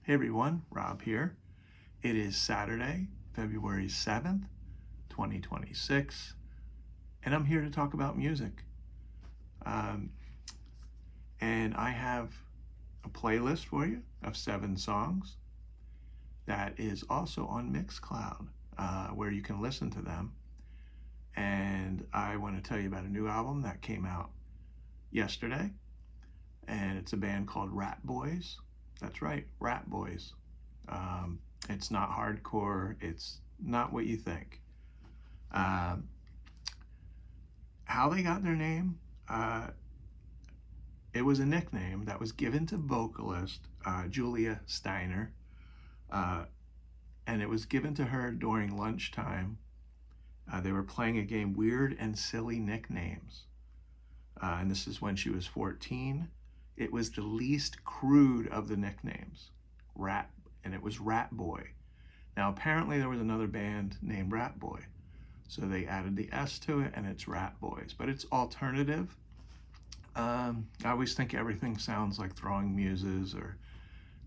Hey everyone, Rob here. It is Saturday, February 7th, 2026, and I'm here to talk about music. Um, and I have a playlist for you of 7 songs that is also on Mixcloud, where you can listen to them. And I want to tell you about a new album that came out yesterday, and it's a band called Ratboys. That's right, Ratboys. Um, it's not hardcore. It's not what you think. Um, how they got their name? Uh, it was a nickname that was given to vocalist Julia Steiner, uh, and it was given to her during lunchtime. They were playing a game, Weird and Silly Nicknames, and this is when she was 14. It was the least crude of the nicknames, Rat, and it was Rat Boy. Now, apparently there was another band named Rat Boy, so they added the S to it, and it's Ratboys, but it's alternative. I always think everything sounds like Throwing Muses or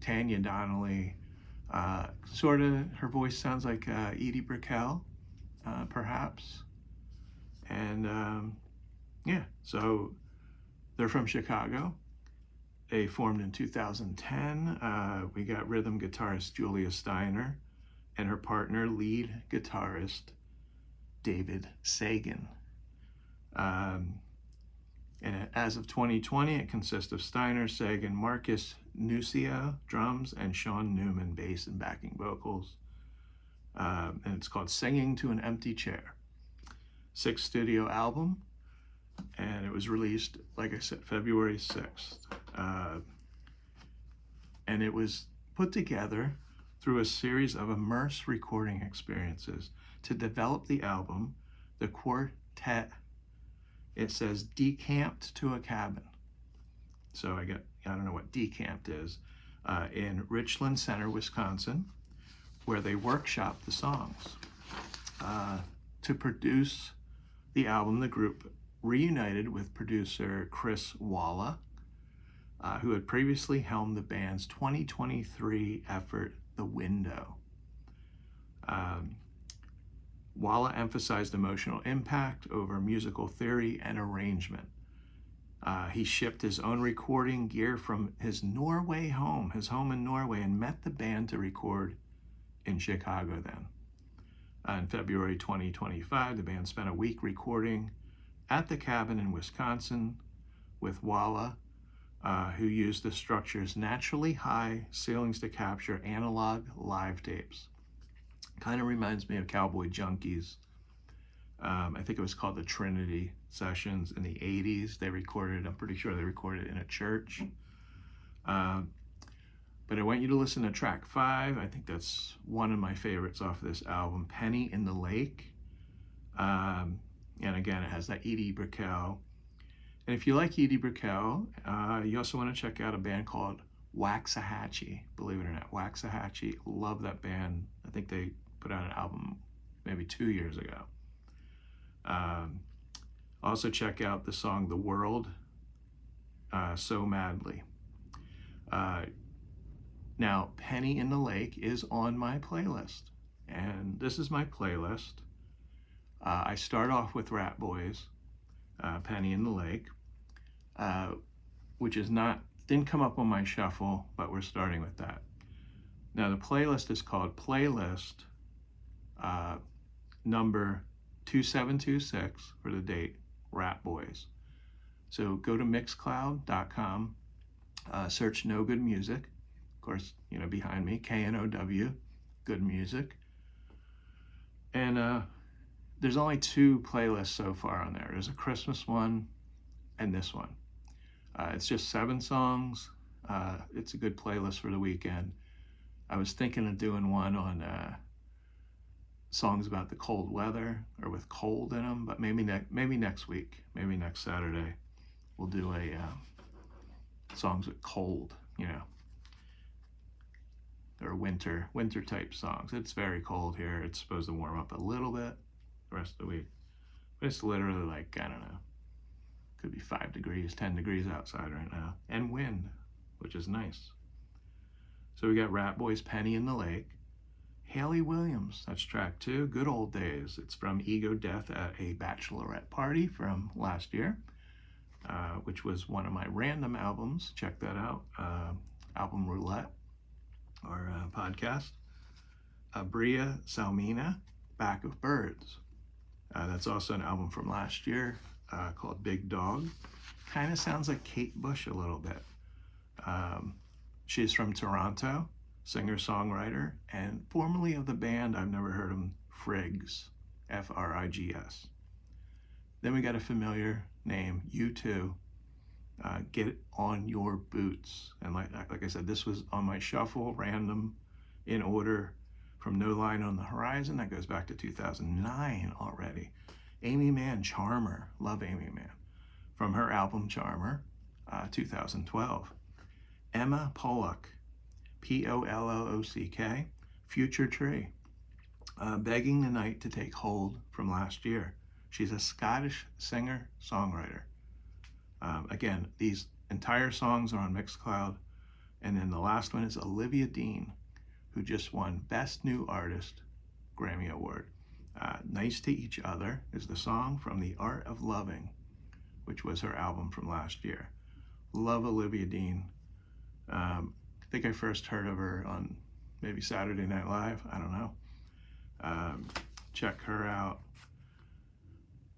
Tanya Donnelly. Sort of, her voice sounds like Edie Brickell, perhaps. And yeah, so they're from Chicago. They formed in 2010. We got rhythm guitarist Julia Steiner and her partner, lead guitarist David Sagan. And as of 2020, it consists of Steiner, Sagan, Marcus Nucia, drums, and Sean Newman, bass and backing vocals. And it's called Singing to an Empty Chair. 6th studio album, and it was released, like I said, February 6th. And it was put together through a series of immersive recording experiences to develop the album. The quartet, it says, decamped to a cabin. So I don't know what decamped is, in Richland Center, Wisconsin, where they workshopped the songs. To produce the album, the group reunited with producer Chris Walla, who had previously helmed the band's 2023 effort, The Window. Walla emphasized emotional impact over musical theory and arrangement. He shipped his own recording gear from his Norway home, his home in Norway, and met the band to record in Chicago then. In February 2025, the band spent a week recording at the cabin in Wisconsin with Walla, who used the structure's naturally high ceilings to capture analog live tapes. Kind of reminds me of Cowboy Junkies. I think it was called the Trinity Sessions in the 80s. They recorded, I'm pretty sure they recorded in a church. But I want you to listen to track 5. I think that's one of my favorites off of this album, Penny in the Lake. And again, it has that Edie Brickell. And if you like Edie Brickell, you also want to check out a band called Waxahachie. Believe it or not, Waxahachie. Love that band. I think they put out an album maybe 2 years ago. Also check out the song The World, So Madly. Now, Penny in the Lake is on my playlist, and this is my playlist. I start off with Ratboys, Penny in the Lake, which didn't come up on my shuffle, but we're starting with that. Now, the playlist is called Playlist number 2726 for the date, Ratboys. So go to mixcloud.com, search No Good Music. Of course, behind me, KNOW, Good Music. And there's only 2 playlists so far on there. There's a Christmas one and this one. It's just 7 songs. It's a good playlist for the weekend. I was thinking of doing one on songs about the cold weather or with cold in them, but maybe next week, maybe next Saturday, we'll do a songs with cold, or winter type songs. It's very cold here. It's supposed to warm up a little bit the rest of the week, but it's literally like, I don't know, could be 5 degrees, 10 degrees outside right now, and wind, which is nice. So we got Ratboys, Penny in the Lake. Hayley Williams, that's track 2, Good Old Days. It's from Ego Death at a bachelorette party from last year, which was one of my random albums. Check that out, Album Roulette, or podcast. Bria, Salmena, Back of Birds. That's also an album from last year called Big Dog. Kind of sounds like Kate Bush a little bit. She's from Toronto, singer-songwriter, and formerly of the band, I've never heard them, Friggs, F-R-I-G-S. Then we got a familiar name, U2, Get On Your Boots. And like I said, this was on my shuffle, random, in order, from No Line on the Horizon. That goes back to 2009 already. Aimee Mann, Charmer, love Aimee Mann, from her album Charmer, 2012. Emma Pollock, Pollock, Future Tree, Begging the Night to Take Hold, from last year. She's a Scottish singer-songwriter. Again, these entire songs are on Mixcloud. And then the last one is Olivia Dean, who just won Best New Artist Grammy Award. Nice to Each Other is the song from The Art of Loving, which was her album from last year. Love Olivia Dean. I think I first heard of her on maybe Saturday Night Live. I don't know. Check her out.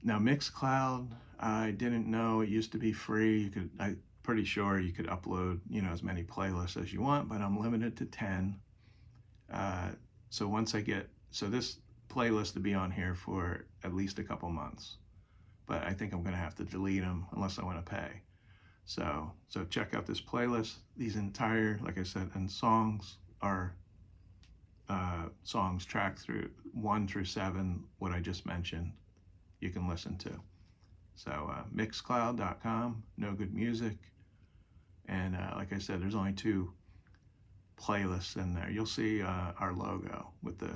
Now, Mixcloud, I didn't know it used to be free. I'm pretty sure you could upload, as many playlists as you want, but I'm limited to 10. So once I get, this playlist to be on here for at least a couple months, but I think I'm gonna have to delete them unless I want to pay. So check out this playlist. These entire, like I said, and songs are songs tracked through 1 through 7, what I just mentioned, you can listen to. So mixcloud.com, No Good Music, and like I said, there's only 2 playlists in there. You'll see our logo with the,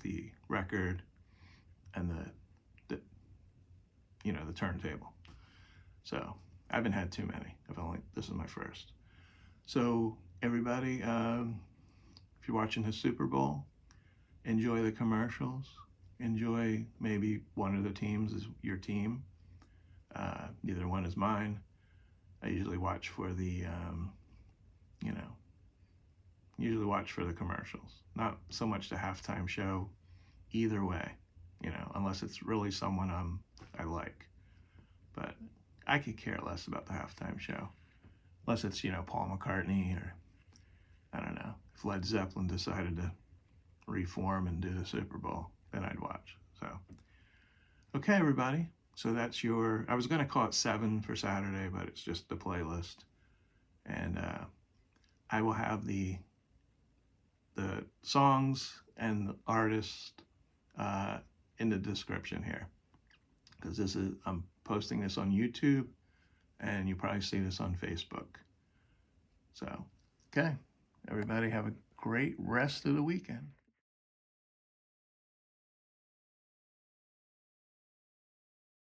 the record and the turntable. So I haven't had too many. This is my first. So everybody, if you're watching the Super Bowl, enjoy the commercials. Enjoy maybe one of the teams is your team. Neither one is mine. I usually watch for the, usually watch for the commercials. Not so much the halftime show, either way, unless it's really someone I like. But I could care less about the halftime show, unless it's, Paul McCartney, or I don't know, if Led Zeppelin decided to reform and do the Super Bowl, then I'd watch. So, okay, everybody. So that's I was going to call it 7 for Saturday, but it's just the playlist. And I will have the songs and the artists in the description here, because I'm posting this on YouTube, and you probably see this on Facebook. So, okay, everybody have a great rest of the weekend.